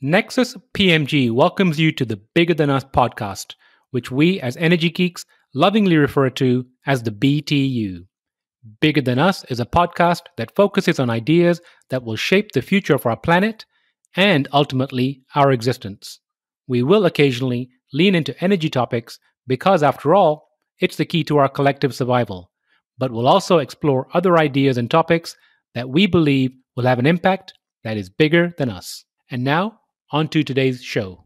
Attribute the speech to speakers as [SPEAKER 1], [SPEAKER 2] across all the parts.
[SPEAKER 1] Nexus PMG welcomes you to the Bigger Than Us podcast, which we as energy geeks lovingly refer to as the BTU. Bigger Than Us is a podcast that focuses on ideas that will shape the future of our planet and ultimately our existence. We will occasionally lean into energy topics because, after all, it's the key to our collective survival. But we'll also explore other ideas and topics that we believe will have an impact that is bigger than us. And now, on to today's show.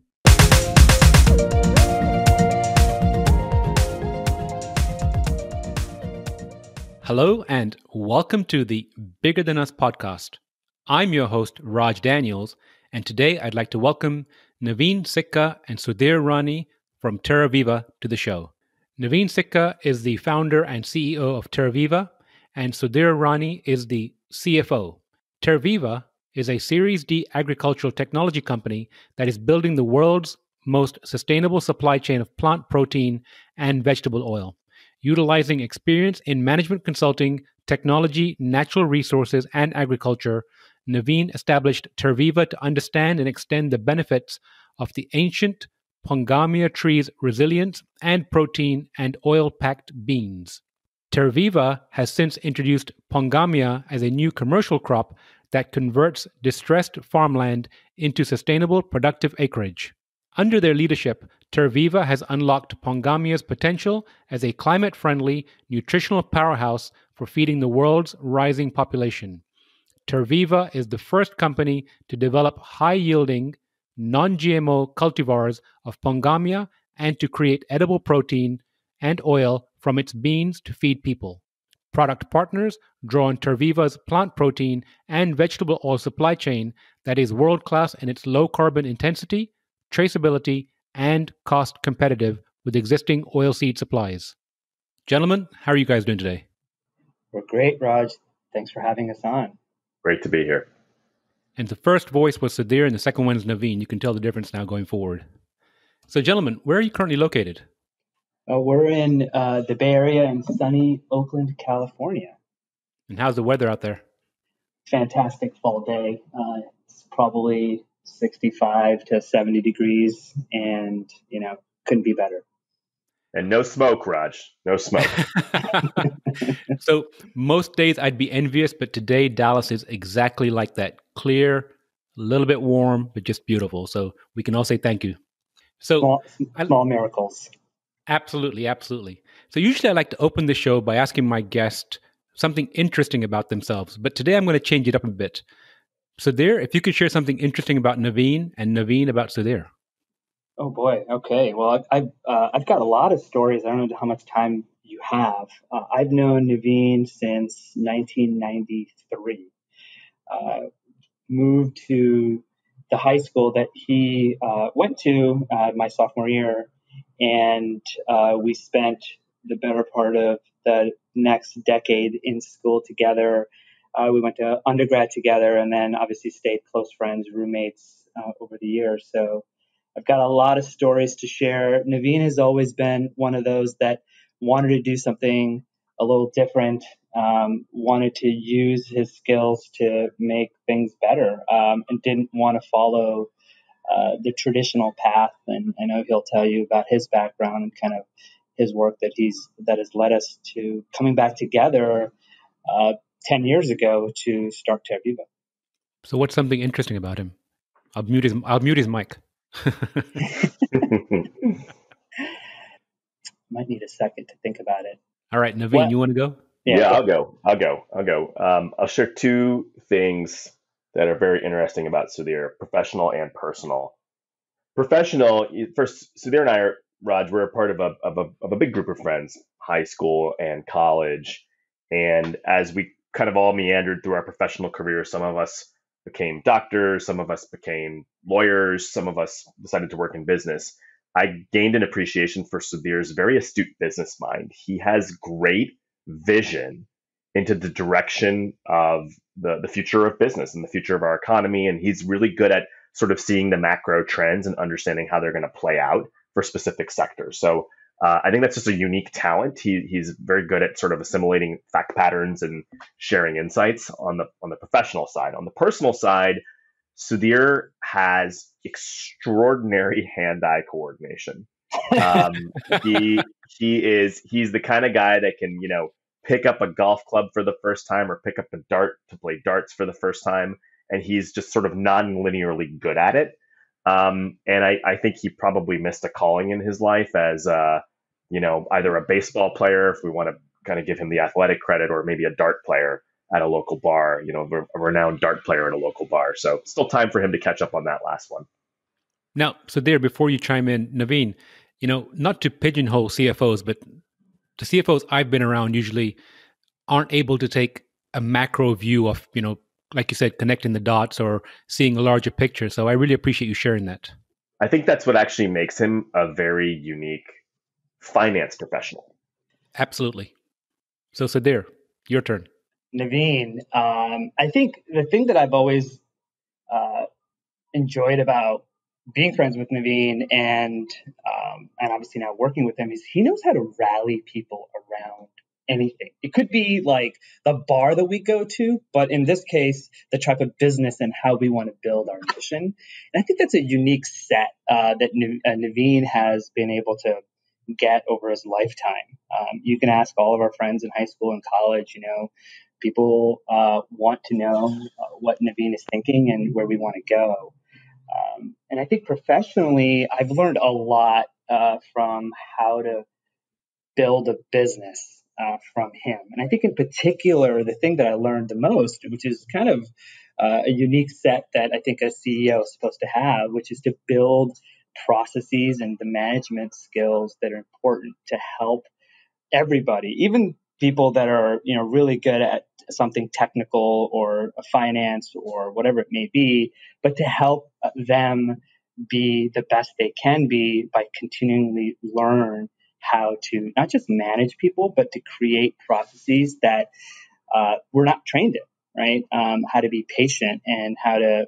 [SPEAKER 1] Hello and welcome to the Bigger Than Us podcast. I'm your host, Raj Daniels, and today I'd like to welcome Naveen, Sikka, and Sudhir Rani from TerViva to the show. Naveen Sikka is the founder and CEO of TerViva, and Sudhir Rani is the CFO. TerViva is a Series D agricultural technology company that is building the world's most sustainable supply chain of plant protein and vegetable oil. Utilizing experience in management consulting, technology, natural resources, and agriculture, Naveen established TerViva to understand and extend the benefits of the ancient Pongamia tree's resilience and protein and oil-packed beans. TerViva has since introduced Pongamia as a new commercial crop that converts distressed farmland into sustainable, productive acreage. Under their leadership, TerViva has unlocked Pongamia's potential as a climate-friendly, nutritional powerhouse for feeding the world's rising population. TerViva is the first company to develop high-yielding, non-GMO cultivars of Pongamia and to create edible protein and oil from its beans to feed people. Product partners draw on TerViva's plant protein and vegetable oil supply chain that is world-class in its low carbon intensity, traceability, and cost competitive with existing oilseed supplies. Gentlemen, how are you guys doing today?
[SPEAKER 2] We're great, Raj. Thanks for having us on.
[SPEAKER 3] Great to be here.
[SPEAKER 1] And the first voice was Sudhir and the second one is Naveen. You can tell the difference now going forward. So gentlemen, where are you currently located?
[SPEAKER 2] We're in the Bay Area in sunny Oakland, California.
[SPEAKER 1] And how's the weather out there?
[SPEAKER 2] Fantastic fall day. It's probably 65 to 70 degrees and, couldn't be better.
[SPEAKER 3] And no smoke, Raj. No smoke.
[SPEAKER 1] So most days I'd be envious, but today Dallas is exactly like that. Clear, a little bit warm, but just beautiful. So we can all say thank you. So
[SPEAKER 2] small miracles.
[SPEAKER 1] Absolutely, absolutely. So usually I like to open the show by asking my guest something interesting about themselves, but today I'm going to change it up a bit. Sudhir, if you could share something interesting about Naveen and Naveen about Sudhir.
[SPEAKER 2] Oh boy. Okay. Well, I've got a lot of stories. I don't know how much time you have. I've known Naveen since 1993. Moved to the high school that he went to my sophomore year. And we spent the better part of the next decade in school together. We went to undergrad together and then obviously stayed close friends, roommates over the years. So I've got a lot of stories to share. Naveen has always been one of those that wanted to do something a little different, wanted to use his skills to make things better, and didn't want to follow the traditional path, and I know he'll tell you about his background and kind of his work that has led us to coming back together 10 years ago to start TerViva.
[SPEAKER 1] So what's something interesting about him? I'll mute his mic.
[SPEAKER 2] Might need a second to think about it.
[SPEAKER 1] All right, Naveen, you want to go?
[SPEAKER 3] Yeah, I'll go. I'll share two things that are very interesting about Sudhir, professional and personal. Professional, first, Sudhir and I are, Raj, we're a part of a big group of friends, high school and college. And as we kind of all meandered through our professional careers, some of us became doctors, some of us became lawyers, some of us decided to work in business. I gained an appreciation for Sudhir's very astute business mind. He has great vision into the direction of the future of business and the future of our economy. And he's really good at sort of seeing the macro trends and understanding how they're going to play out for specific sectors. So I think that's just a unique talent. He's very good at sort of assimilating fact patterns and sharing insights on the professional side. On the personal side, Sudhir has extraordinary hand-eye coordination. Um, he's the kind of guy that can, pick up a golf club for the first time or pick up a dart to play darts for the first time, and he's just sort of non-linearly good at it. And I think he probably missed a calling in his life as, either a baseball player, if we want to kind of give him the athletic credit, or maybe a dart player at a local bar, a renowned dart player at a local bar. So still time for him to catch up on that last one.
[SPEAKER 1] Now, so there, before you chime in, Naveen, not to pigeonhole CFOs, but the CFOs I've been around usually aren't able to take a macro view of, like you said, connecting the dots or seeing a larger picture. So I really appreciate you sharing that.
[SPEAKER 3] I think that's what actually makes him a very unique finance professional.
[SPEAKER 1] Absolutely. So Sudhir, your turn.
[SPEAKER 2] Naveen, I think the thing that I've always enjoyed about being friends with Naveen and obviously now working with him is he knows how to rally people around anything. It could be like the bar that we go to, but in this case, the type of business and how we want to build our mission. And I think that's a unique set that Naveen has been able to get over his lifetime. You can ask all of our friends in high school and college, people want to know what Naveen is thinking and where we want to go. And I think professionally, I've learned a lot from how to build a business from him. And I think in particular, the thing that I learned the most, which is kind of a unique set that I think a CEO is supposed to have, which is to build processes and the management skills that are important to help everybody, even people that are, really good at something technical or finance or whatever it may be, but to help them be the best they can be by continually learn how to not just manage people, but to create processes that we're not trained in, right? How to be patient and how to,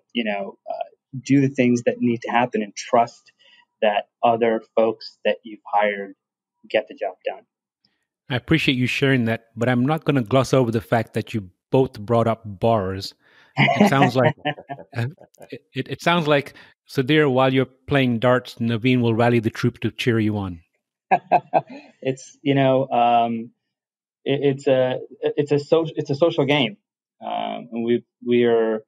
[SPEAKER 2] do the things that need to happen and trust that other folks that you've hired get the job done.
[SPEAKER 1] I appreciate you sharing that, but I'm not going to gloss over the fact that you both brought up bars. It sounds like it sounds like Sudhir, while you're playing darts, Naveen will rally the troops to cheer you on.
[SPEAKER 2] It's it's a social game. We are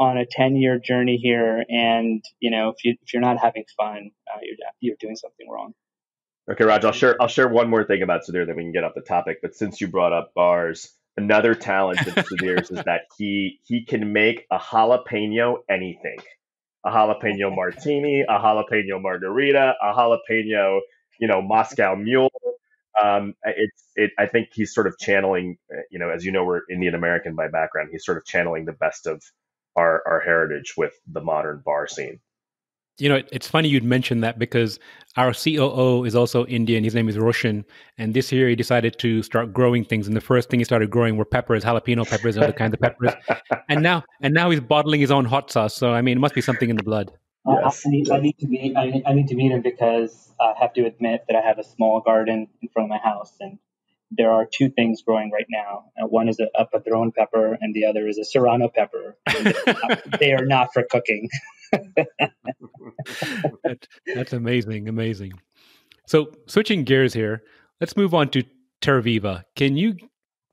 [SPEAKER 2] on a 10-year journey here, and if you're not having fun, you're doing something wrong.
[SPEAKER 3] Okay, Raj, I'll share one more thing about Sudhir, then we can get off the topic. But since you brought up bars, another talent of Sudhir's is that he can make a jalapeno anything. A jalapeno martini, a jalapeno margarita, a jalapeno, Moscow Mule. I think he's sort of channeling, as you know, we're Indian American by background. He's sort of channeling the best of our heritage with the modern bar scene.
[SPEAKER 1] It's funny you'd mention that because our COO is also Indian. His name is Roshan. And this year he decided to start growing things. And the first thing he started growing were peppers, jalapeno peppers, other kinds of peppers. And now he's bottling his own hot sauce. So, it must be something in the blood.
[SPEAKER 3] Yes.
[SPEAKER 2] I need to meet him because I have to admit that I have a small garden in front of my house. And there are two things growing right now. One is a padron pepper and the other is a serrano pepper. They are not for cooking.
[SPEAKER 1] That's amazing. So switching gears here, let's move on to TerViva. Can you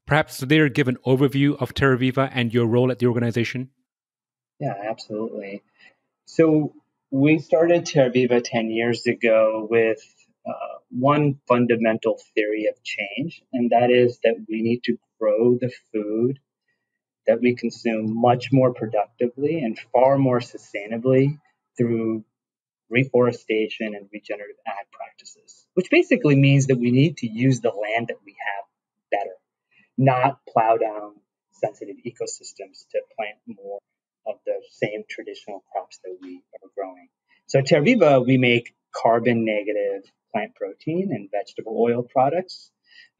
[SPEAKER 1] perhaps there give an overview of TerViva and your role at the organization?
[SPEAKER 2] Yeah, absolutely. So we started TerViva 10 years ago with one fundamental theory of change, and that is that we need to grow the food that we consume much more productively and far more sustainably through reforestation and regenerative ag practices, which basically means that we need to use the land that we have better, not plow down sensitive ecosystems to plant more of the same traditional crops that we are growing. So at TerViva, we make carbon negative plant protein and vegetable oil products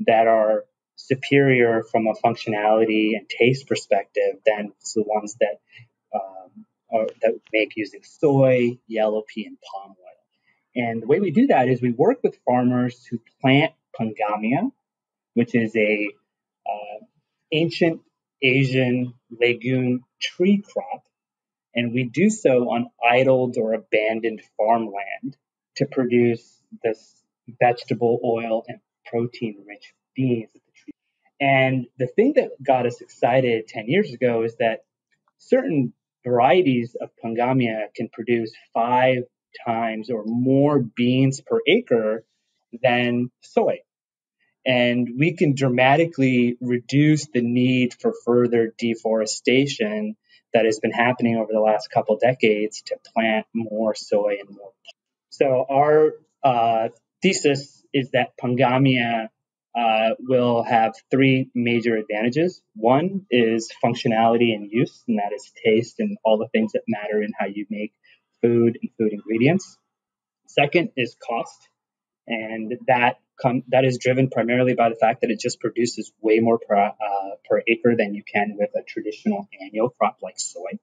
[SPEAKER 2] that are superior from a functionality and taste perspective than the ones that we make using soy, yellow pea, and palm oil. And the way we do that is we work with farmers who plant pangamia, which is a ancient Asian legume tree crop. And we do so on idled or abandoned farmland to produce this vegetable oil and protein rich beans that the tree. And the thing that got us excited 10 years ago is that certain varieties of Pangamia can produce 5 times or more beans per acre than soy. And we can dramatically reduce the need for further deforestation that has been happening over the last couple decades to plant more soy and more. So our thesis is that Pangamia will have 3 major advantages. One is functionality and use, and that is taste and all the things that matter in how you make food and food ingredients. Second is cost, and that is driven primarily by the fact that it just produces way more per acre than you can with a traditional annual crop like soy.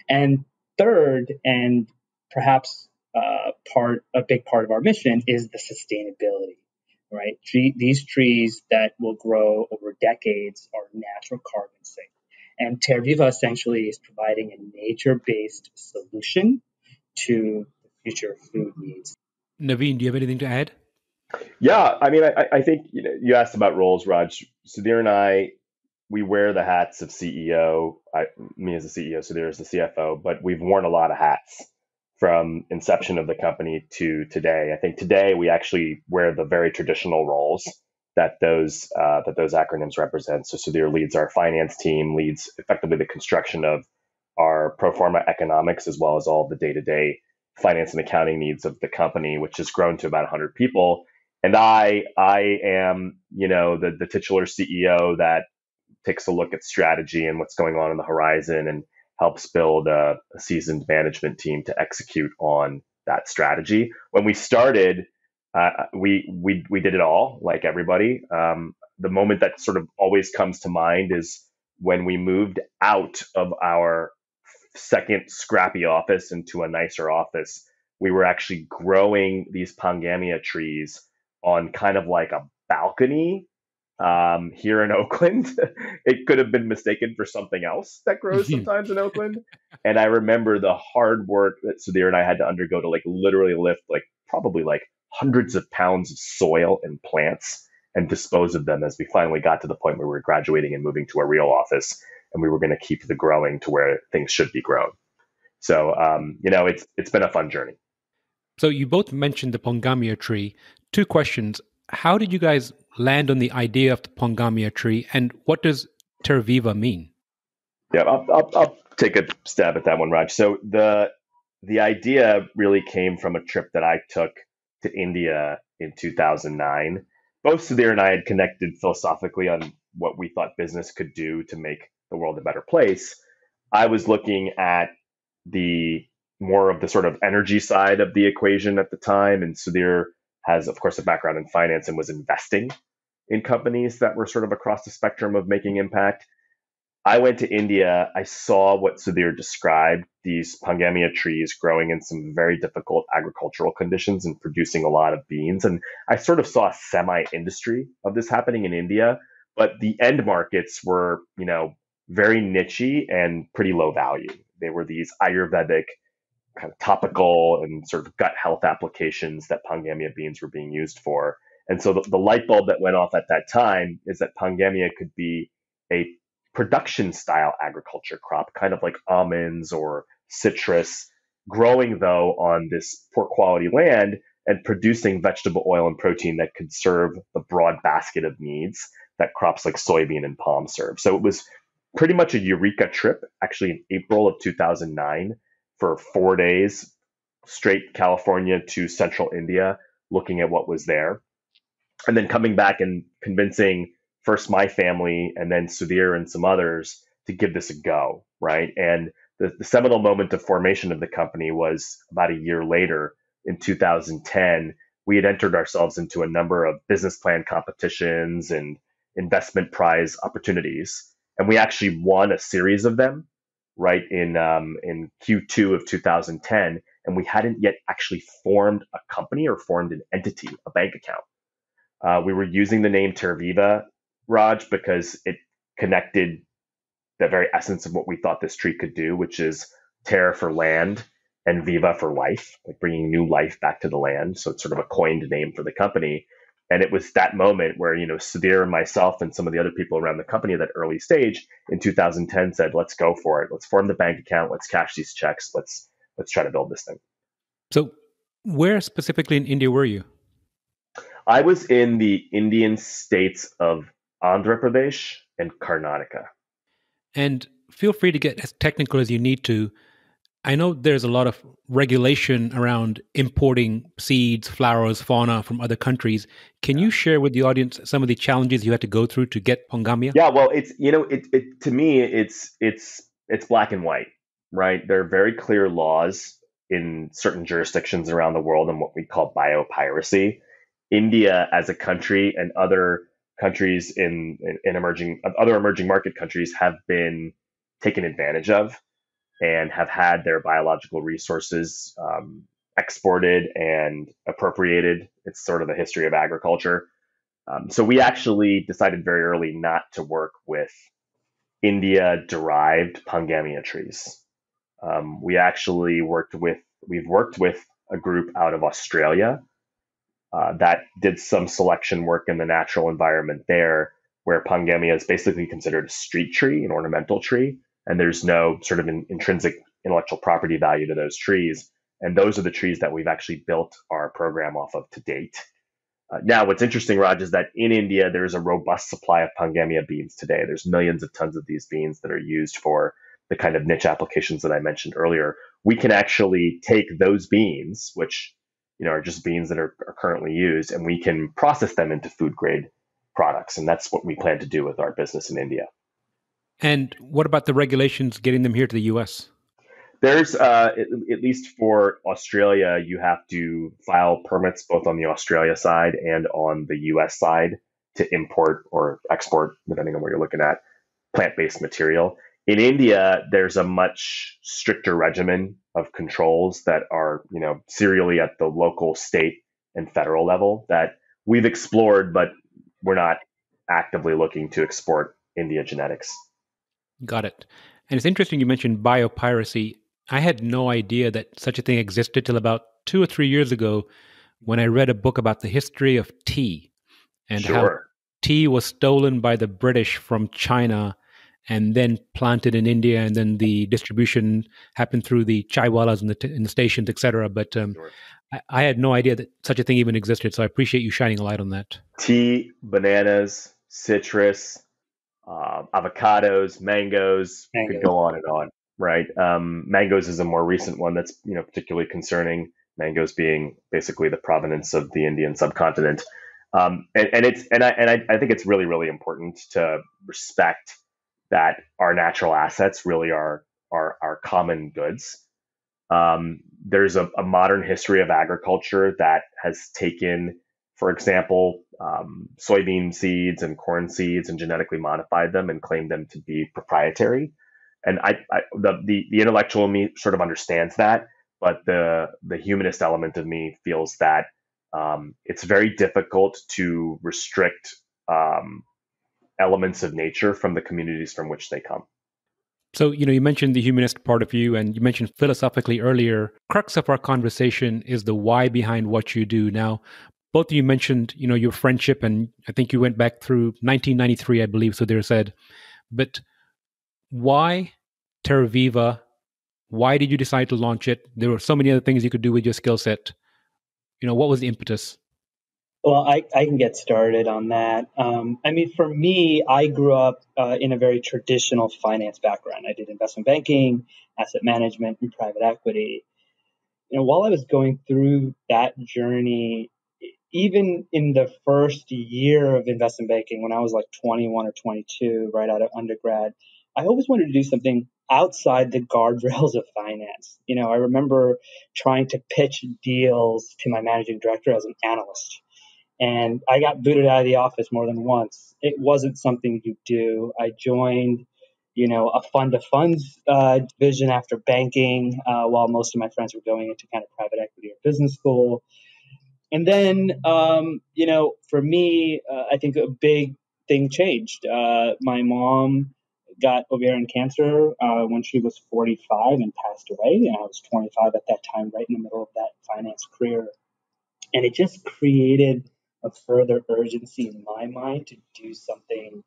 [SPEAKER 2] And third, and perhaps a big part of our mission is the sustainability, right? These trees that will grow over decades are natural carbon sink. And TerViva essentially is providing a nature-based solution to the future food needs.
[SPEAKER 1] Naveen, do you have anything to add?
[SPEAKER 3] Yeah, I mean, I think you asked about roles, Raj. Sudhir and I, we wear the hats of CEO. Me as the CEO, Sudhir as the CFO, but we've worn a lot of hats from inception of the company to today. I think today we actually wear the very traditional roles that those acronyms represent. So Sudhir leads our finance team, leads effectively the construction of our pro forma economics, as well as all the day-to-day finance and accounting needs of the company, which has grown to about 100 people. And I am, the titular CEO that takes a look at strategy and what's going on the horizon and helps build a seasoned management team to execute on that strategy. When we started, we did it all, like everybody. The moment that sort of always comes to mind is when we moved out of our second scrappy office into a nicer office. We were actually growing these Pangamia trees on kind of like a balcony here in Oakland. It could have been mistaken for something else that grows sometimes in Oakland. And I remember the hard work that Sudhir and I had to undergo to literally lift probably hundreds of pounds of soil and plants and dispose of them as we finally got to the point where we were graduating and moving to a real office, and we were going to keep the growing to where things should be grown. So, it's been a fun journey.
[SPEAKER 1] So you both mentioned the Pangamia tree. 2 questions. How did you guys land on the idea of the Pangamia tree, and what does TerViva mean?
[SPEAKER 3] Yeah, I'll take a stab at that one, Raj. So the idea really came from a trip that I took to India in 2009. Both Sudhir and I had connected philosophically on what we thought business could do to make the world a better place. I was looking at the more of the sort of energy side of the equation at the time, and Sudhir has, of course, a background in finance and was investing in companies that were sort of across the spectrum of making impact. I went to India. I saw what Sudhir described, these Pangamia trees growing in some very difficult agricultural conditions and producing a lot of beans. And I sort of saw a semi-industry of this happening in India, but the end markets were, very niche-y and pretty low value. They were these Ayurvedic kind of topical and sort of gut health applications that Pangamia beans were being used for. And so the light bulb that went off at that time is that Pangamia could be a production style agriculture crop, kind of like almonds or citrus, growing though on this poor quality land and producing vegetable oil and protein that could serve the broad basket of needs that crops like soybean and palm serve. So it was pretty much a eureka trip, actually in April of 2009, for 4 days, straight California to central India, looking at what was there. And then coming back and convincing first my family and then Sudhir and some others to give this a go, right? And the seminal moment of formation of the company was about a year later in 2010. We had entered ourselves into a number of business plan competitions and investment prize opportunities. And we actually won a series of them, right, in Q2 of 2010. And we hadn't yet actually formed a company or formed an entity, a bank account. We were using the name TerViva, Raj, because it connected the very essence of what we thought this tree could do, which is Ter for land and Viva for life, like bringing new life back to the land. So it's sort of a coined name for the company. And it was that moment where, Sudhir and myself and some of the other people around the company at that early stage in 2010 said, let's go for it. Let's form the bank account. Let's cash these checks. Let's try to build this thing.
[SPEAKER 1] So, where specifically in India were you?
[SPEAKER 3] I was in the Indian states of Andhra Pradesh and Karnataka.
[SPEAKER 1] And feel free to get as technical as you need to. I know there's a lot of regulation around importing seeds, flowers, fauna from other countries. Can you share with the audience some of the challenges you had to go through to get Pongamia?
[SPEAKER 3] Yeah, well, it's to me it's black and white, right? There are very clear laws in certain jurisdictions around the world on what we call biopiracy. India as a country and other countries in other emerging market countries have been taken advantage of and have had their biological resources exported and appropriated. It's sort of the history of agriculture. So we actually decided very early not to work with India-derived Pongamia trees. We've worked with a group out of Australia that did some selection work in the natural environment there, where Pongamia is basically considered a street tree, an ornamental tree, and there's no sort of intrinsic intellectual property value to those trees. And those are the trees that we've actually built our program off of to date. Now, what's interesting, Raj, is that in India, there's a robust supply of Pongamia beans today. There's millions of tons of these beans that are used for the kind of niche applications that I mentioned earlier. We can actually take those beans, which are just beans that are currently used, and we can process them into food grade products. And that's what we plan to do with our business in India.
[SPEAKER 1] And what about the regulations getting them here to the US?
[SPEAKER 3] There's, at least for Australia, you have to file permits both on the Australia side and on the US side to import or export, depending on what you're looking at, plant-based material. In India, there's a much stricter regimen of controls that are, serially at the local, state, and federal level that we've explored, but we're not actively looking to export India genetics.
[SPEAKER 1] Got it. And it's interesting you mentioned biopiracy. I had no idea that such a thing existed till about 2 or 3 years ago when I read a book about the history of tea and how tea was stolen by the British from China and then planted in India, and then the distribution happened through the chaiwalas in the stations, etc. But I had no idea that such a thing even existed, so I appreciate you shining a light on that.
[SPEAKER 3] Tea, bananas, citrus, avocados, mangoes, could go on and on, right? Mangoes is a more recent one that's particularly concerning. Mangoes being basically the provenance of the Indian subcontinent, and I think it's really, really important to respect that our natural assets really are common goods. There's a modern history of agriculture that has taken, for example, soybean seeds and corn seeds and genetically modified them and claimed them to be proprietary. And the intellectual in me sort of understands that, but the humanist element of me feels that it's very difficult to restrict elements of nature from the communities from which they come.
[SPEAKER 1] So, you mentioned the humanist part of you, and you mentioned philosophically earlier. Crux of our conversation is the why behind what you do. Now, both of you mentioned, your friendship, and I think you went back through 1993, I believe, Sudhir said. But why TerViva? Why did you decide to launch it? There were so many other things you could do with your skill set. What was the impetus?
[SPEAKER 2] Well, I can get started on that. For me, I grew up in a very traditional finance background. I did investment banking, asset management, and private equity. While I was going through that journey, even in the first year of investment banking, when I was like 21 or 22, right out of undergrad, I always wanted to do something outside the guardrails of finance. I remember trying to pitch deals to my managing director as an analyst. And I got booted out of the office more than once. It wasn't something you do. I joined, a fund of funds division after banking, while most of my friends were going into kind of private equity or business school. And then, for me, I think a big thing changed. My mom got ovarian cancer when she was 45 and passed away. And I was 25 at that time, right in the middle of that finance career. And it just created a further urgency in my mind to do something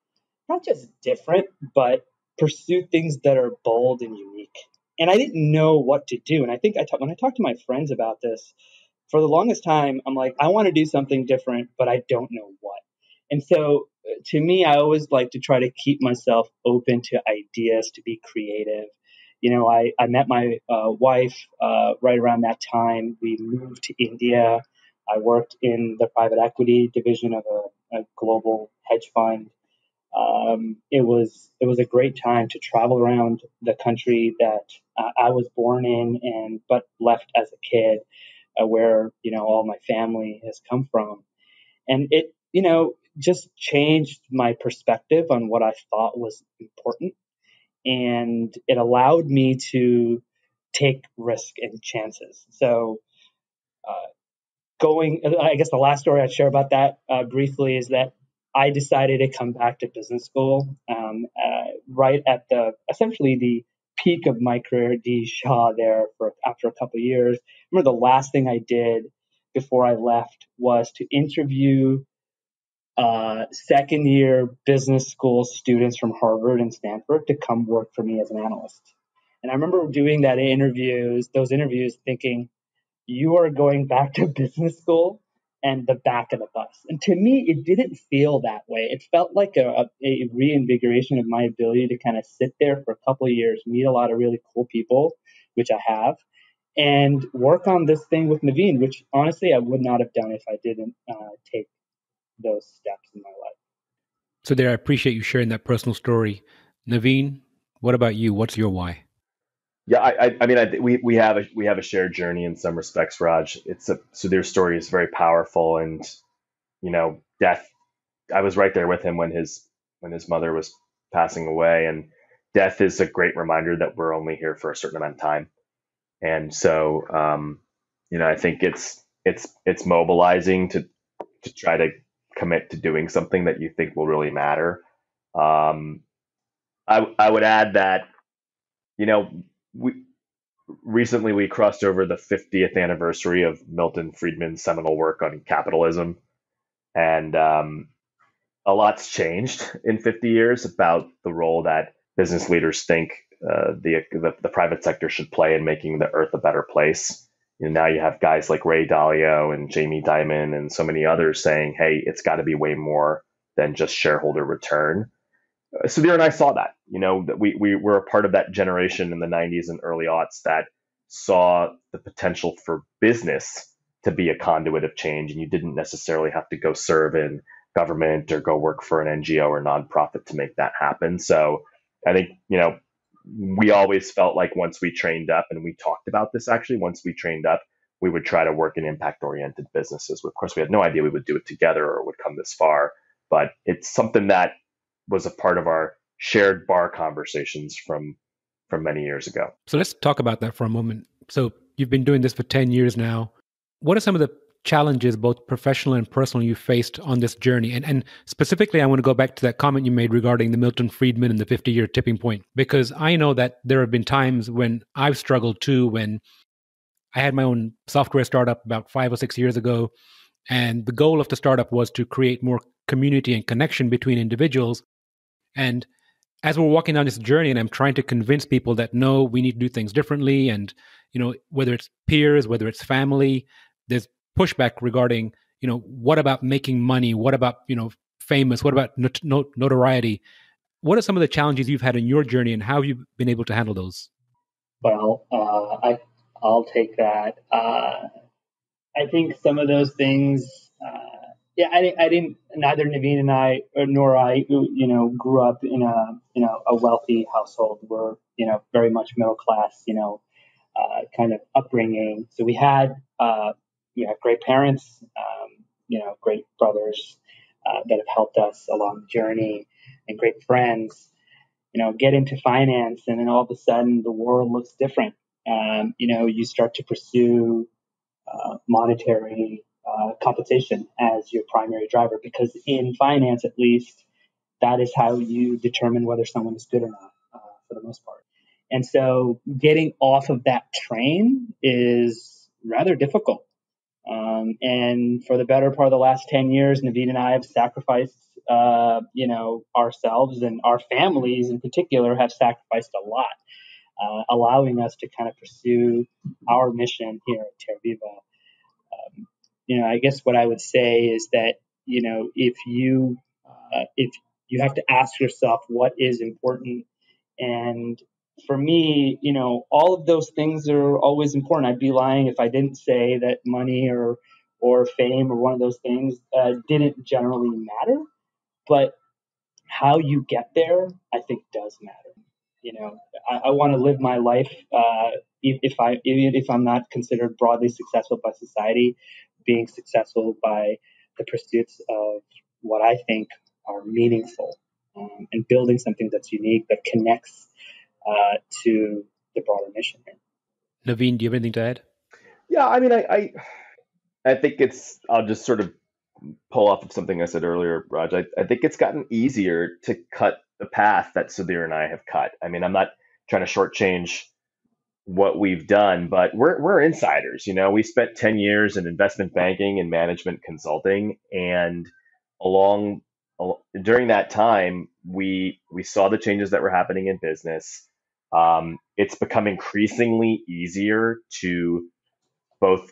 [SPEAKER 2] not just different, but pursue things that are bold and unique. And I didn't know what to do. And I think when I talked to my friends about this, for the longest time, I'm like, I want to do something different, but I don't know what. And so to me, I always like to try to keep myself open to ideas, to be creative. I met my wife right around that time. We moved to India. I worked in the private equity division of a global hedge fund. It was a great time to travel around the country that I was born in, but left as a kid, where all my family has come from, and it just changed my perspective on what I thought was important, and it allowed me to take risk and chances. So I guess the last story I'd share about that briefly is that I decided to come back to business school right at essentially the peak of my career at D. Shaw there after a couple of years. I remember the last thing I did before I left was to interview second year business school students from Harvard and Stanford to come work for me as an analyst. And I remember doing those interviews thinking, you are going back to business school and the back of the bus. And to me, it didn't feel that way. It felt like a reinvigoration of my ability to kind of sit there for a couple of years, meet a lot of really cool people, which I have, and work on this thing with Naveen, which honestly I would not have done if I didn't take those steps in my life.
[SPEAKER 1] So there, I appreciate you sharing that personal story. Naveen, what about you? What's your why?
[SPEAKER 3] Yeah, I mean, we have a shared journey in some respects, Raj. Sudhir's story is very powerful, and death. I was right there with him when his mother was passing away, and death is a great reminder that we're only here for a certain amount of time. And so, I think it's mobilizing to try to commit to doing something that you think will really matter. I would add that we recently we crossed over the 50th anniversary of Milton Friedman's seminal work on capitalism, and a lot's changed in 50 years about the role that business leaders think the private sector should play in making the earth a better place. Now you have guys like Ray Dalio and Jamie Dimon and so many others saying, hey, it's got to be way more than just shareholder return. Sudhir and I saw that, that we were a part of that generation in the 90s and early aughts that saw the potential for business to be a conduit of change. And you didn't necessarily have to go serve in government or go work for an NGO or nonprofit to make that happen. So I think, we always felt like once we trained up, and we talked about this actually, once we trained up, we would try to work in impact oriented businesses. Of course, we had no idea we would do it together or would come this far, but it's something that was a part of our shared bar conversations from many years ago.
[SPEAKER 1] So let's talk about that for a moment. So you've been doing this for 10 years now. What are some of the challenges, both professional and personal, you faced on this journey? And specifically, I want to go back to that comment you made regarding the Milton Friedman and the 50-year tipping point, because I know that there have been times when I've struggled too, when I had my own software startup about 5 or 6 years ago. And the goal of the startup was to create more community and connection between individuals. And as we're walking down this journey and I'm trying to convince people that, no, we need to do things differently. And, whether it's peers, whether it's family, there's pushback regarding, what about making money? What about, famous? What about notoriety? What are some of the challenges you've had in your journey and how have you been able to handle those?
[SPEAKER 2] Well, I'll take that. I think some of those things, I didn't, neither Naveen and I, nor I, grew up in a wealthy household. We're, very much middle class, kind of upbringing. So we had great parents, great brothers that have helped us along the journey, and great friends. Get into finance, and then all of a sudden the world looks different. You start to pursue monetary compensation as your primary driver, because in finance, at least, that is how you determine whether someone is good or not, for the most part. And so getting off of that train is rather difficult. And for the better part of the last 10 years, Naveen and I have sacrificed, ourselves, and our families in particular have sacrificed a lot, allowing us to kind of pursue our mission here at TerViva. I guess what I would say is that, if you have to ask yourself what is important, and for me, all of those things are always important. I'd be lying if I didn't say that money or fame or one of those things didn't generally matter. But how you get there, I think, does matter. I want to live my life, even if I'm not considered broadly successful by society, being successful by the pursuits of what I think are meaningful, and building something that's unique that connects to the broader mission here.
[SPEAKER 1] Naveen, do you have anything to add?
[SPEAKER 3] Yeah, I mean, I think I'll just sort of pull off of something I said earlier, Raj. I think it's gotten easier to cut the path that Sudhir and I have cut. I mean, I'm not trying to shortchange what we've done, but we're insiders. We spent 10 years in investment banking and management consulting, and along during that time, we saw the changes that were happening in business. It's become increasingly easier to both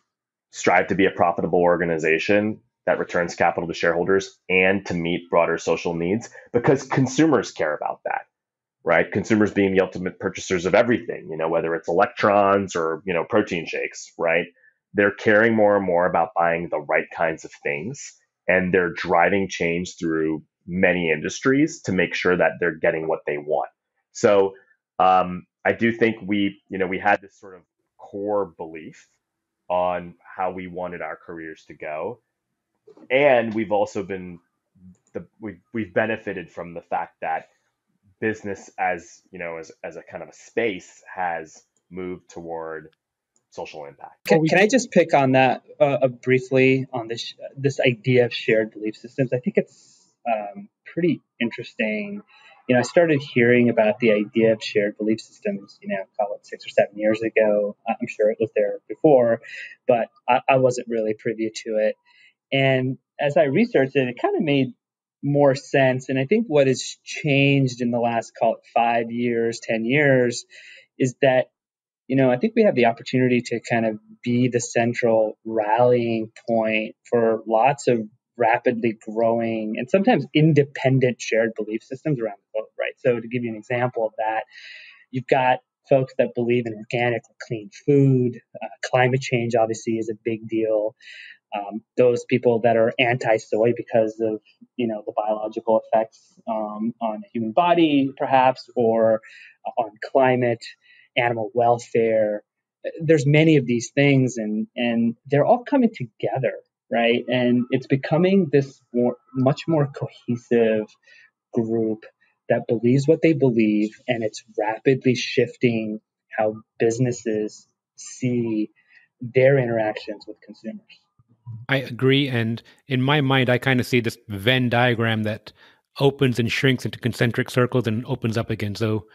[SPEAKER 3] strive to be a profitable organization that returns capital to shareholders and to meet broader social needs because consumers care about that, right? Consumers being the ultimate purchasers of everything, whether it's electrons or, protein shakes, right? They're caring more and more about buying the right kinds of things, and they're driving change through many industries to make sure that they're getting what they want. So I do think we had this sort of core belief on how we wanted our careers to go. And we've also been we've benefited from the fact that business as a kind of a space has moved toward social impact.
[SPEAKER 2] Can I just pick on that briefly on this idea of shared belief systems? I think it's pretty interesting. I started hearing about the idea of shared belief systems, call it 6 or 7 years ago. I'm sure it was there before, but I wasn't really privy to it. And as I researched it, it kind of made more sense. And I think what has changed in the last, call it 5 years, 10 years, is that I think we have the opportunity to kind of be the central rallying point for lots of rapidly growing and sometimes independent shared belief systems around the globe, right? So to give you an example of that, you've got folks that believe in organic or clean food. Climate change obviously is a big deal. Those people that are anti-soy because of the biological effects on the human body, perhaps, or on climate, animal welfare. There's many of these things, and they're all coming together, right? And it's becoming this much more cohesive group that believes what they believe, and it's rapidly shifting how businesses see their interactions with consumers.
[SPEAKER 1] I agree. And in my mind, I kind of see this Venn diagram that opens and shrinks into concentric circles and opens up again. So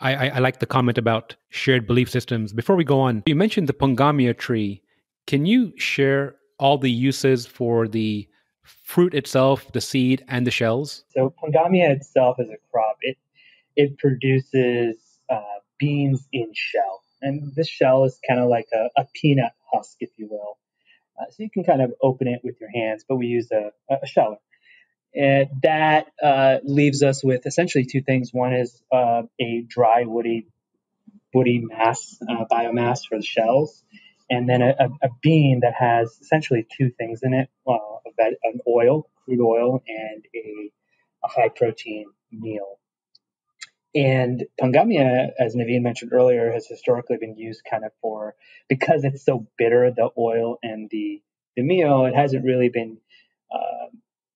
[SPEAKER 1] I like the comment about shared belief systems. Before we go on, you mentioned the Pongamia tree. Can you share all the uses for the fruit itself, the seed, and the shells?
[SPEAKER 2] So Pongamia itself is a crop. It produces beans in shell. And this shell is kind of like a peanut husk, if you will. So you can kind of open it with your hands, but we use a sheller. And that leaves us with essentially two things. One is a dry, woody mass, biomass for the shells, and then a bean that has essentially two things in it: an oil, crude oil, and a high protein meal. And Pongamia, as Naveen mentioned earlier, has historically been used kind of because it's so bitter, the oil and the meal, it hasn't really been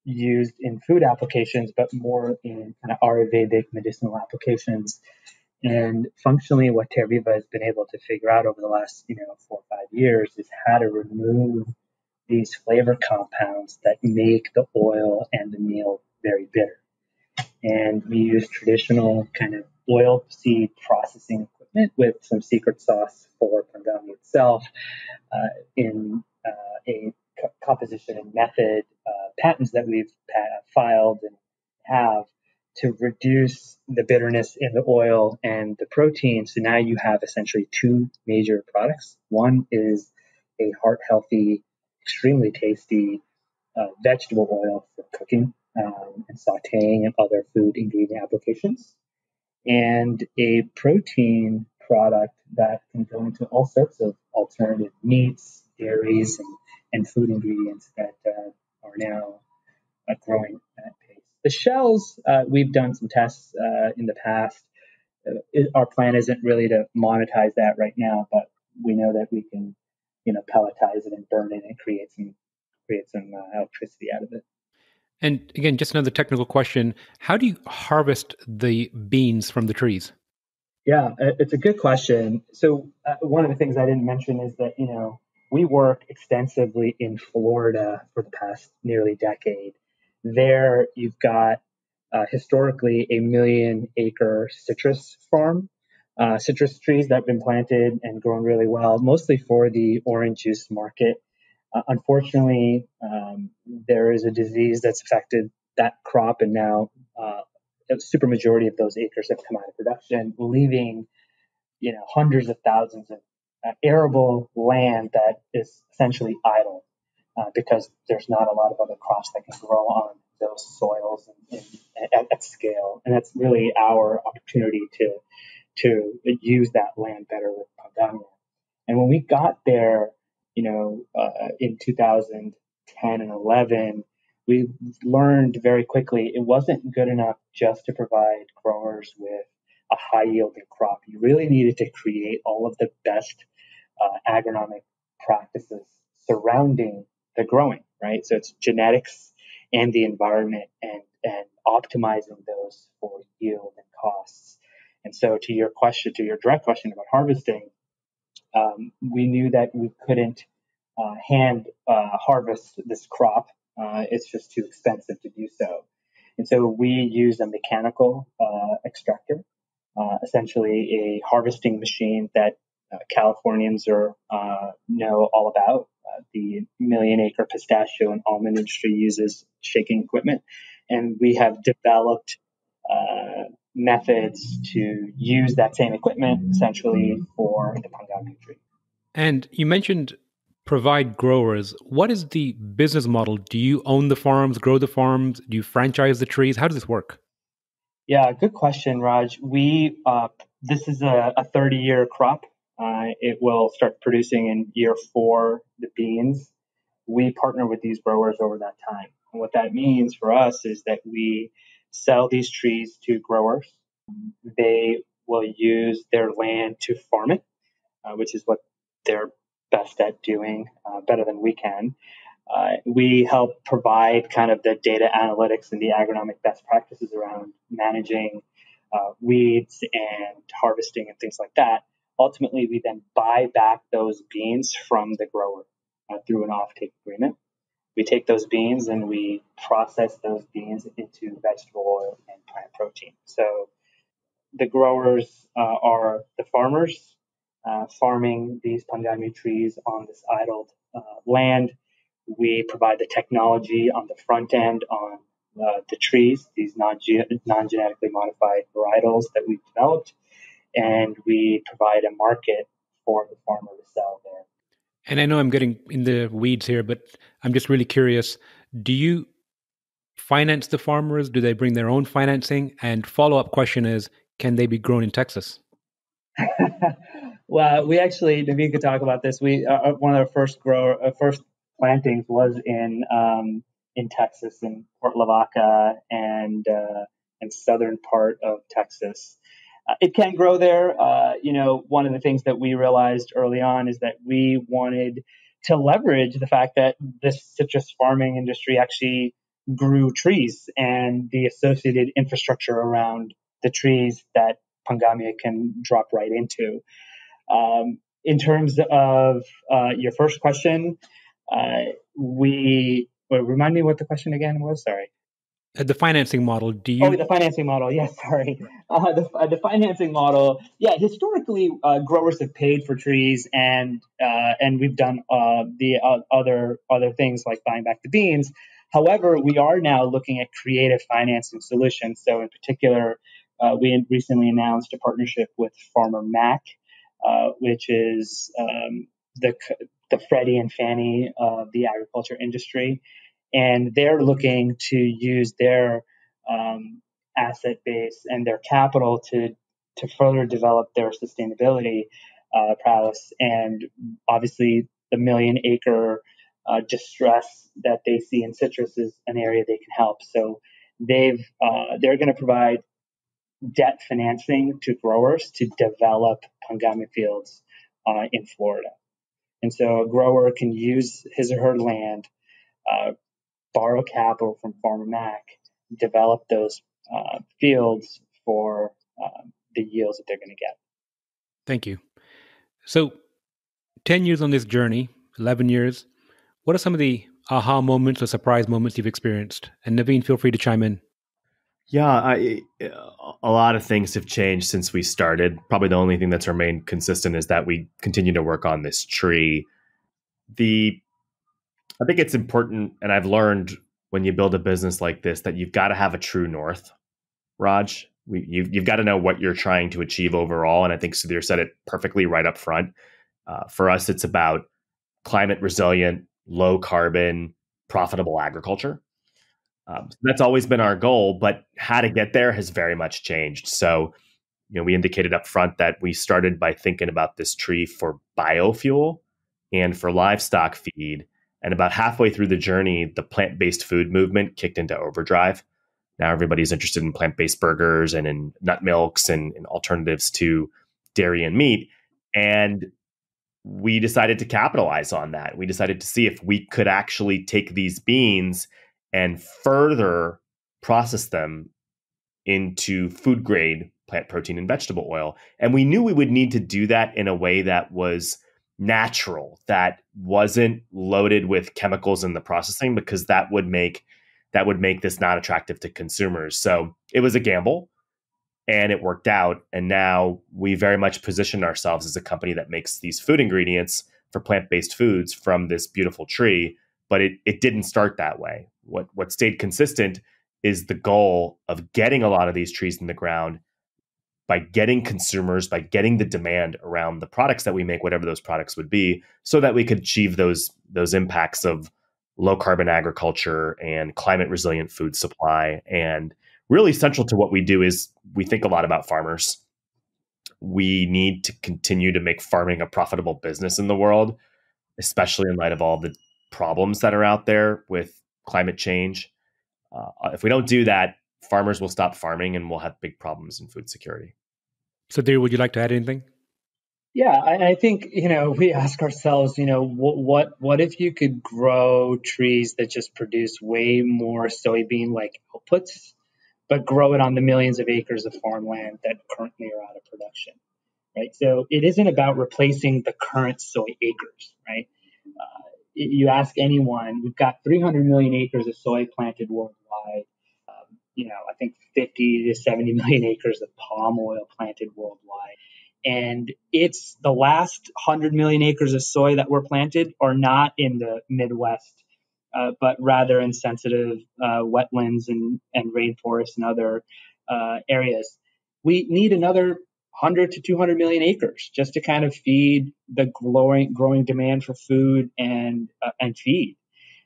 [SPEAKER 2] used in food applications, but more in kind of Ayurvedic medicinal applications. And functionally, what TerViva has been able to figure out over the last 4 or 5 years is how to remove these flavor compounds that make the oil and the meal very bitter. And we use traditional kind of oil seed processing equipment with some secret sauce for Pangami itself in a composition and method patents that we've filed and have to reduce the bitterness in the oil and the protein. So now you have essentially two major products. One is a heart healthy, extremely tasty vegetable oil for cooking and sauteing and other food ingredient applications, and a protein product that can go into all sorts of alternative meats, dairies, and food ingredients that are now growing at pace. The shells, we've done some tests in the past. Our plan isn't really to monetize that right now, but we know that we can, pelletize it and burn it and create some electricity out of it.
[SPEAKER 1] And again, just another technical question. How do you harvest the beans from the trees?
[SPEAKER 2] Yeah, it's a good question. So one of the things I didn't mention is that, we work extensively in Florida for the past nearly decade. There, you've got historically a 1,000,000-acre citrus farm, citrus trees that have been planted and grown really well, mostly for the orange juice market. Unfortunately, there is a disease that's affected that crop, and now a super majority of those acres have come out of production, leaving hundreds of thousands of arable land that is essentially idle because there's not a lot of other crops that can grow on those soils at scale, and that's really our opportunity to use that land better with Pangania. And when we got there, in 2010 and 11, we learned very quickly it wasn't good enough just to provide growers with a high yielding crop. You really needed to create all of the best agronomic practices surrounding the growing, right? So it's genetics and the environment and optimizing those for yield and costs. And so to your direct question about harvesting, we knew that we couldn't hand harvest this crop. It's just too expensive to do so. And so we use a mechanical extractor, essentially a harvesting machine that Californians know all about. The 1,000,000-acre pistachio and almond industry uses shaking equipment, and we have developed methods to use that same equipment essentially for the Pangami tree.
[SPEAKER 1] And you mentioned provide growers. What is the business model? Do you own the farms, grow the farms? Do you franchise the trees? How does this work?
[SPEAKER 2] Yeah, good question, Raj. This is a 30-year crop. It will start producing in year 4, the beans. We partner with these growers over that time. And what that means for us is that we sell these trees to growers. They will use their land to farm it, which is what they're best at doing, better than we can. We help provide kind of the data analytics and the agronomic best practices around managing weeds and harvesting and things like that. Ultimately, we then buy back those beans from the grower through an offtake agreement. We take those beans and we process those beans into vegetable oil and plant protein. So the growers are the farmers farming these Pangami trees on this idled land. We provide the technology on the front end on the trees, these non-genetically modified varietals that we've developed, and we provide a market for the farmer to sell there.
[SPEAKER 1] And I know I'm getting in the weeds here, but I'm just really curious. Do you finance the farmers? Do they bring their own financing? And follow-up question is, can they be grown in Texas?
[SPEAKER 2] Well, we actually, Naveen could talk about this. We one of our first plantings was in Texas, in Port Lavaca and southern part of Texas. It can grow there. One of the things that we realized early on is that we wanted to leverage the fact that this citrus farming industry actually grew trees and the associated infrastructure around the trees that Pangamia can drop right into. In terms of your first question, remind me what the question again was. Sorry.
[SPEAKER 1] The financing model, do
[SPEAKER 2] Oh,
[SPEAKER 1] you?
[SPEAKER 2] the financing model. Yes, sorry. The financing model. Yeah, historically, growers have paid for trees, and we've done the other things like buying back the beans. However, we are now looking at creative financing solutions. So, in particular, we recently announced a partnership with Farmer Mac, which is the Freddie and Fannie of the agriculture industry, and they're looking to use their asset base and their capital to further develop their sustainability prowess. And obviously, the million acre distress that they see in citrus is an area they can help. So they're going to provide debt financing to growers to develop pangami fields in Florida. And so a grower can use his or her land, borrow capital from Farmer Mac, develop those fields for the yields that they're going to get.
[SPEAKER 1] Thank you. So, 10 years on this journey, 11 years, what are some of the aha moments or surprise moments you've experienced? And Naveen, feel free to chime in.
[SPEAKER 3] Yeah, a lot of things have changed since we started. Probably the only thing that's remained consistent is that we continue to work on this tree. I think it's important, and I've learned when you build a business like this that you've got to have a true north, Raj. You've got to know what you're trying to achieve overall, and I think Sudhir said it perfectly right up front. For us, it's about climate resilient, low carbon, profitable agriculture. So that's always been our goal, but how to get there has very much changed. So, we indicated up front that we started by thinking about this tree for biofuel and for livestock feed. And about halfway through the journey, the plant-based food movement kicked into overdrive. Now everybody's interested in plant-based burgers and in nut milks and alternatives to dairy and meat. And we decided to capitalize on that. We decided to see if we could actually take these beans and further process them into food grade plant protein and vegetable oil. And we knew we would need to do that in a way that was natural, that wasn't loaded with chemicals in the processing, because that would make this not attractive to consumers. So it was a gamble, and it worked out. And now we very much position ourselves as a company that makes these food ingredients for plant-based foods from this beautiful tree. But it didn't start that way. What stayed consistent is the goal of getting a lot of these trees in the ground by getting consumers, by getting the demand around the products that we make, whatever those products would be, so that we could achieve those impacts of low carbon agriculture and climate resilient food supply. And really central to what we do is we think a lot about farmers. We need to continue to make farming a profitable business in the world, especially in light of all the problems that are out there with climate change. If we don't do that, farmers will stop farming and we'll have big problems in food security.
[SPEAKER 1] Sudhir, would you like to add anything?
[SPEAKER 2] Yeah, I think, we ask ourselves, what if you could grow trees that just produce way more soybean-like outputs, but grow it on the millions of acres of farmland that currently are out of production, right? So it isn't about replacing the current soy acres, right? You ask anyone, we've got 300 million acres of soy planted worldwide. I think 50 to 70 million acres of palm oil planted worldwide. And it's the last 100 million acres of soy that were planted are not in the Midwest, but rather in sensitive wetlands and rainforests and other areas. We need another 100 to 200 million acres just to kind of feed the growing demand for food and feed.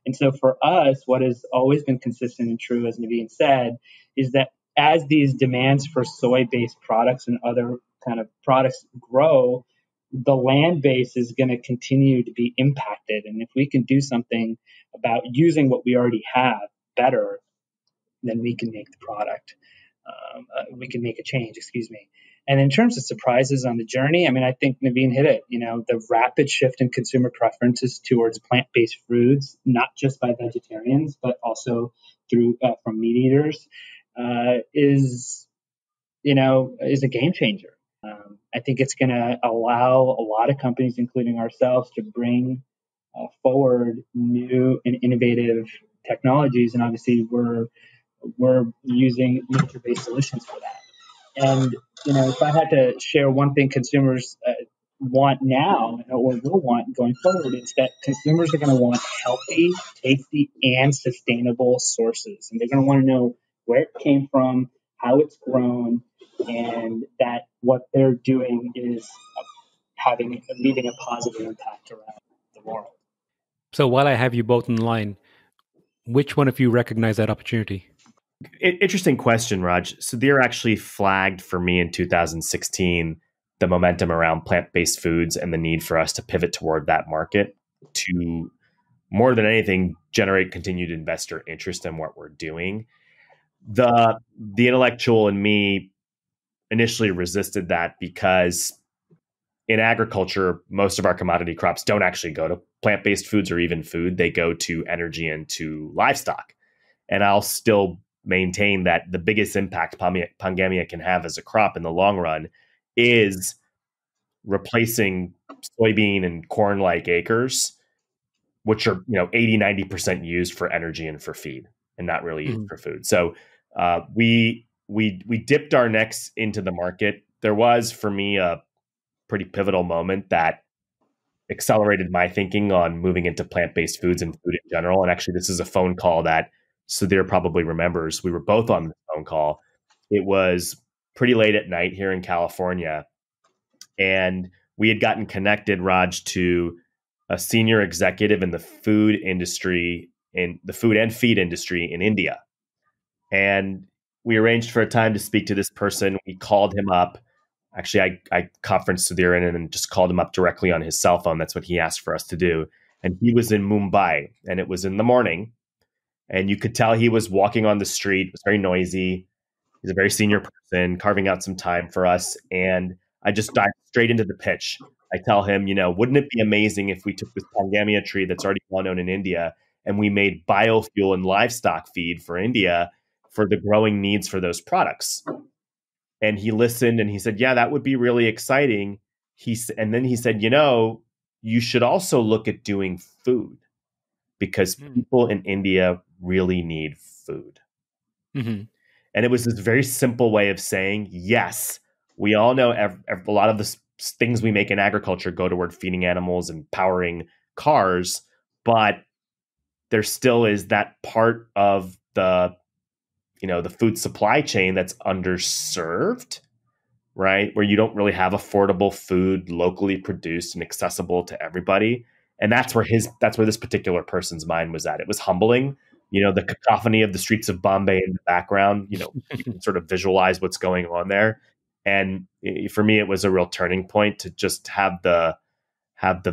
[SPEAKER 2] And so for us, what has always been consistent and true, as Naveen said, is that as these demands for soy-based products and other kind of products grow, the land base is going to continue to be impacted. And if we can do something about using what we already have better, then we can make the product. We can make a change, excuse me. And in terms of surprises on the journey, I think Naveen hit it. The rapid shift in consumer preferences towards plant-based foods, not just by vegetarians, but also from meat eaters, is a game changer. I think it's going to allow a lot of companies, including ourselves, to bring forward new and innovative technologies. And obviously, we're we're using nature-based solutions for that. And if I had to share one thing consumers want now or will want going forward, it's that consumers are going to want healthy, tasty, and sustainable sources, and they're going to want to know where it came from, how it's grown, and that what they're doing is leaving a positive impact around the world.
[SPEAKER 1] So while I have you both in line, which one of you recognize that opportunity?
[SPEAKER 3] Interesting question, Raj. Sudhir actually flagged for me in 2016 the momentum around plant-based foods and the need for us to pivot toward that market to, more than anything, generate continued investor interest in what we're doing. The intellectual in me initially resisted that because in agriculture, most of our commodity crops don't actually go to plant-based foods or even food. They go to energy and to livestock. And I'll still maintain that the biggest impact Pangaea can have as a crop in the long run is replacing soybean and corn-like acres, which are 80-90% used for energy and for feed and not really used for food. So we dipped our necks into the market. There was, for me, a pretty pivotal moment that accelerated my thinking on moving into plant-based foods and food in general. And actually, this is a phone call that Sudhir probably remembers. We were both on the phone call. It was pretty late at night here in California. And we had gotten connected, Raj, to a senior executive in the food industry, in the food and feed industry in India. And we arranged for a time to speak to this person. We called him up. Actually, I conferenced Sudhir in and just called him up directly on his cell phone. That's what he asked for us to do. And he was in Mumbai, and it was in the morning. And you could tell he was walking on the street. It was very noisy. He's a very senior person, carving out some time for us. And I just dived straight into the pitch. I tell him, wouldn't it be amazing if we took this Pangaea tree that's already well known in India and we made biofuel and livestock feed for India for the growing needs for those products? And he listened and he said, yeah, that would be really exciting. And then he said, you should also look at doing food because people in India really need food. Mm-hmm. And it was this very simple way of saying, yes, we all know a lot of the things we make in agriculture go toward feeding animals and powering cars, but there still is that part of the food supply chain that's underserved, right? Where you don't really have affordable food locally produced and accessible to everybody. And that's where this particular person's mind was at. It was humbling. The cacophony of the streets of Bombay in the background, you can sort of visualize what's going on there. And for me, it was a real turning point to just have the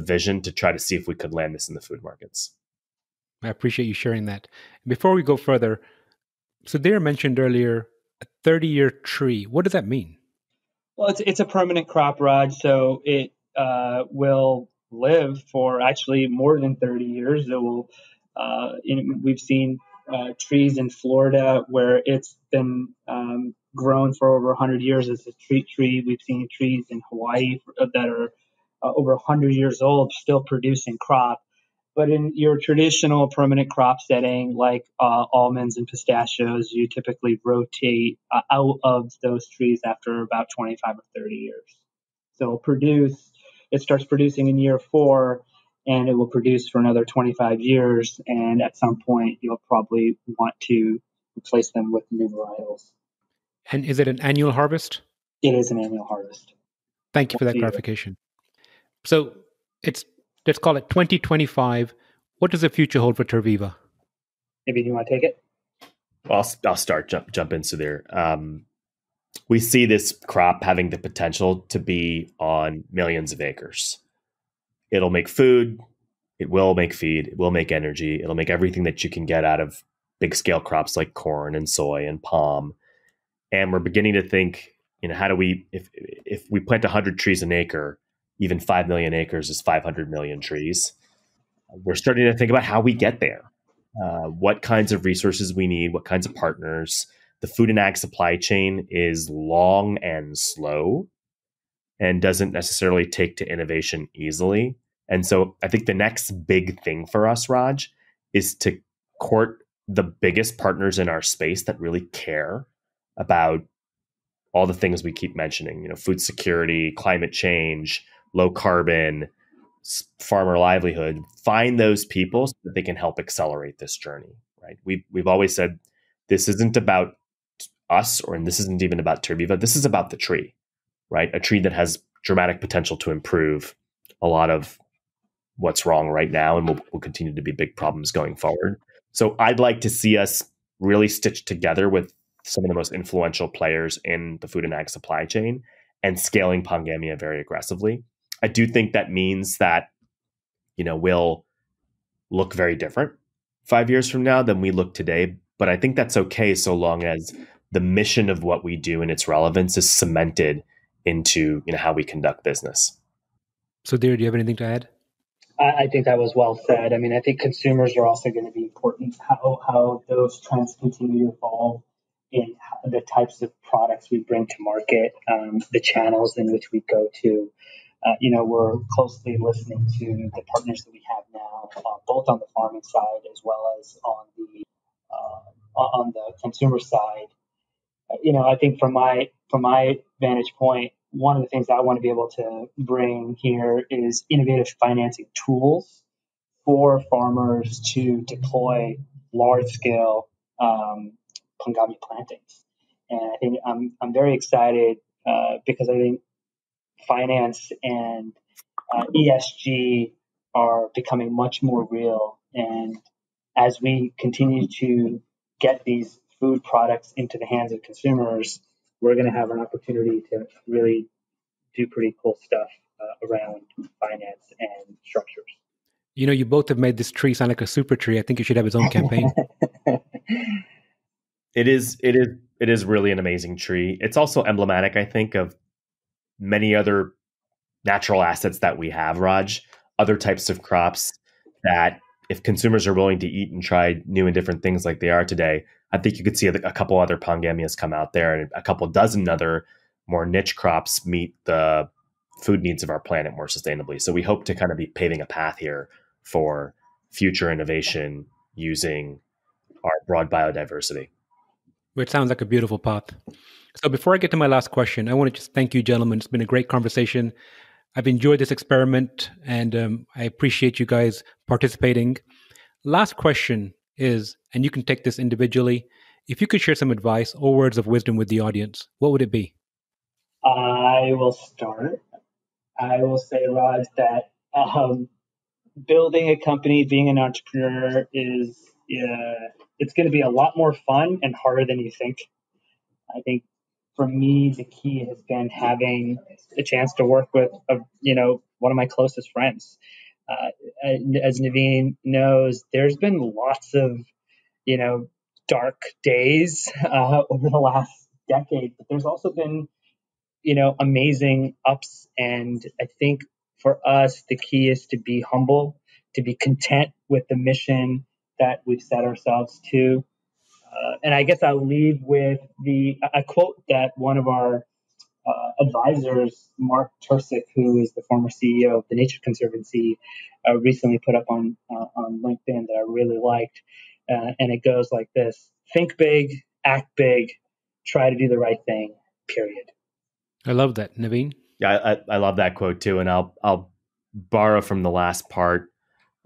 [SPEAKER 3] vision to try to see if we could land this in the food markets.
[SPEAKER 1] I appreciate you sharing that. Before we go further, Sudhir mentioned earlier a 30-year tree. What does that mean?
[SPEAKER 2] Well, it's a permanent crop, Raj, so it will live for actually more than 30 years. It will. We've seen trees in Florida where it's been grown for over 100 years as a street tree. We've seen trees in Hawaii that are over 100 years old, still producing crop. But in your traditional permanent crop setting, like almonds and pistachios, you typically rotate out of those trees after about 25 or 30 years. So it starts producing in year 4, and it will produce for another 25 years. And at some point, you'll probably want to replace them with new varietals.
[SPEAKER 1] And is it an annual harvest?
[SPEAKER 2] It is an annual harvest.
[SPEAKER 1] Thank you for that clarification. So let's call it 2025. What does the future hold for TerViva?
[SPEAKER 2] Maybe you want to take it?
[SPEAKER 3] Well, I'll start. Jump in, Sudhir. We see this crop having the potential to be on millions of acres. It'll make food. It will make feed. It will make energy. It'll make everything that you can get out of big scale crops like corn and soy and palm. And we're beginning to think, how do we, if we plant 100 trees an acre, even 5 million acres is 500 million trees. We're starting to think about how we get there, what kinds of resources we need, what kinds of partners. The food and ag supply chain is long and slow and doesn't necessarily take to innovation easily. And so I think the next big thing for us, Raj, is to court the biggest partners in our space that really care about all the things we keep mentioning, food security, climate change, low carbon, farmer livelihood. Find those people so that they can help accelerate this journey, right? We've always said this isn't about us, and this isn't even about TerViva. This is about the tree, right? A tree that has dramatic potential to improve a lot of what's wrong right now and will continue to be big problems going forward. So I'd like to see us really stitch together with some of the most influential players in the food and ag supply chain and scaling Pangamia very aggressively. I do think that means that, we'll look very different 5 years from now than we look today. But I think that's okay so long as the mission of what we do and its relevance is cemented into how we conduct business.
[SPEAKER 1] Sudhir, do you have anything to add?
[SPEAKER 2] I think that was well said. I mean, I think consumers are also going to be important. How those trends continue to evolve in the types of products we bring to market, the channels in which we go to. We're closely listening to the partners that we have now, both on the farming side as well as on the consumer side. I think from my vantage point, one of the things I want to be able to bring here is innovative financing tools for farmers to deploy large scale Pangami plantings. And I think I'm very excited because I think finance and ESG are becoming much more real. And as we continue to get these food products into the hands of consumers, we're going to have an opportunity to really do pretty cool stuff around finance and structures.
[SPEAKER 1] You both have made this tree sound like a super tree. I think it should have its own campaign.
[SPEAKER 3] It is really an amazing tree. It's also emblematic, I think, of many other natural assets that we have, Raj, other types of crops that if consumers are willing to eat and try new and different things like they are today, I think you could see a couple other Pangamias come out there and a couple dozen other more niche crops meet the food needs of our planet more sustainably. So we hope to kind of be paving a path here for future innovation using our broad biodiversity.
[SPEAKER 1] Which sounds like a beautiful path. So before I get to my last question, I want to just thank you, gentlemen. It's been a great conversation. I've enjoyed this experiment, and I appreciate you guys participating. Last question is, and you can take this individually, if you could share some advice or words of wisdom with the audience, what would it be?
[SPEAKER 2] I will start. I will say, Raj, that building a company, being an entrepreneur is it's going to be a lot more fun and harder than you think. I think for me, the key has been having a chance to work with, one of my closest friends. As Naveen knows, there's been lots of, dark days over the last decade, but there's also been, amazing ups. And I think for us, the key is to be humble, to be content with the mission that we've set ourselves to. And I guess I'll leave with a quote that one of our advisors, Mark Tursick, who is the former CEO of the Nature Conservancy, recently put up on LinkedIn that I really liked. And it goes like this: think big, act big, try to do the right thing, period.
[SPEAKER 1] I love that. Naveen?
[SPEAKER 3] Yeah, I love that quote too. And I'll borrow from the last part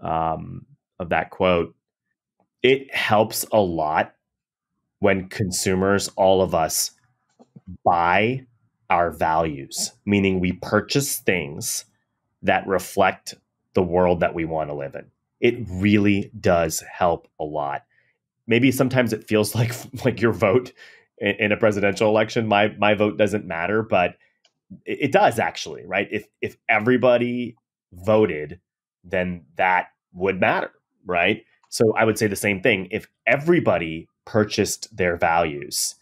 [SPEAKER 3] of that quote. It helps a lot when consumers, all of us, buy our values, meaning we purchase things that reflect the world that we want to live in. It really does help a lot. Maybe sometimes it feels like your vote in a presidential election. My vote doesn't matter, but it does actually, right? If everybody voted, then that would matter, right? So I would say the same thing. If everybody purchased their values,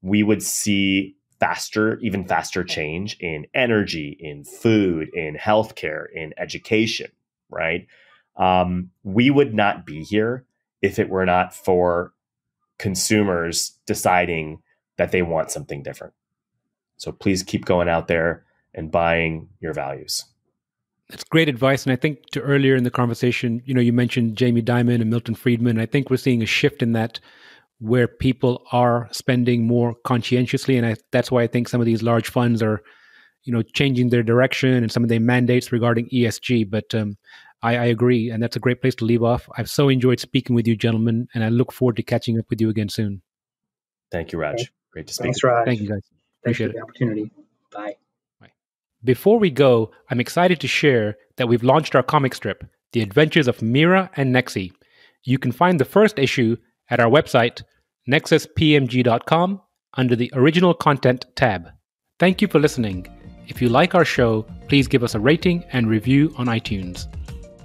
[SPEAKER 3] we would see even faster change in energy, in food, in healthcare, in education, right? We would not be here if it were not for consumers deciding that they want something different. So please keep going out there and buying your values.
[SPEAKER 1] That's great advice. And I think to earlier in the conversation, you mentioned Jamie Dimon and Milton Friedman. I think we're seeing a shift in that where people are spending more conscientiously. And that's why I think some of these large funds are, changing their direction and some of their mandates regarding ESG. But I agree. And that's a great place to leave off. I've so enjoyed speaking with you, gentlemen, and I look forward to catching up with you again soon.
[SPEAKER 3] Thank you, Raj.
[SPEAKER 2] Okay.
[SPEAKER 3] Great to speak.
[SPEAKER 2] Thanks, Raj.
[SPEAKER 1] Thank you, guys.
[SPEAKER 2] Thanks
[SPEAKER 1] Appreciate
[SPEAKER 2] for the opportunity. Bye.
[SPEAKER 1] Before we go, I'm excited to share that we've launched our comic strip, The Adventures of Mira and Nexi. You can find the first issue at our website, nexuspmg.com, under the Original Content tab. Thank you for listening. If you like our show, please give us a rating and review on iTunes.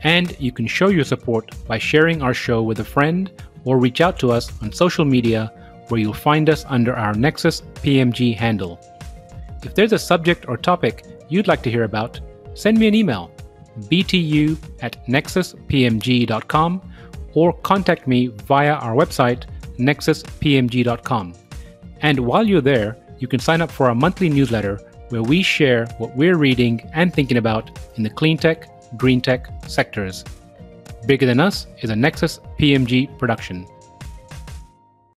[SPEAKER 1] And you can show your support by sharing our show with a friend or reach out to us on social media where you'll find us under our Nexus PMG handle. If there's a subject or topic you'd like to hear about, send me an email, btu@nexuspmg.com, or contact me via our website, nexuspmg.com. And while you're there, you can sign up for our monthly newsletter where we share what we're reading and thinking about in the clean tech, green tech sectors. Bigger Than Us is a Nexus PMG production.